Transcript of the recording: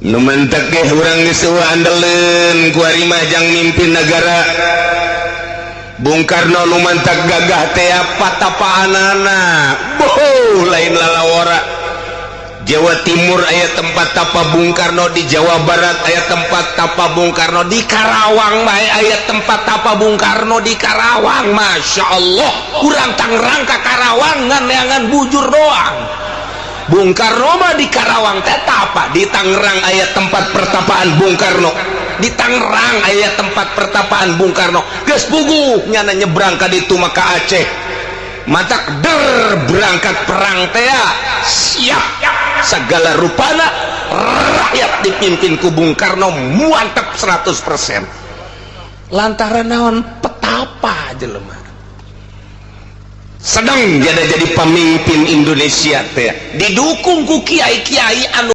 nu mentek ge urang geus andeleun ku ari mah jang mimpin negara. Bung Karno nu mantak gagah teh patapaanana boh lain lalawara. Jawa Timur aya tempat tapa Bung Karno, di Jawa Barat aya tempat tapa Bung Karno, di Karawang mah aya tempat tapa Bung Karno di Karawang. Masya Allah, urang Tangerang ka Karawang ngan bujur doang. Bung Karno mah di Karawang teh tapa, di Tangerang aya tempat pertapaan Bung Karno, di Tangerang aya tempat pertapaan Bung Karno. Geus puguh nyana nyebrang ka ditu mah ka Aceh, matak der berangkat perang teh siap segala rupana rakyat dipimpin ku Bung Karno muantep 100%. Lantaran naon petapa jelema sedang jadi pemimpin Indonesia teh didukung ku kiai-kiai anu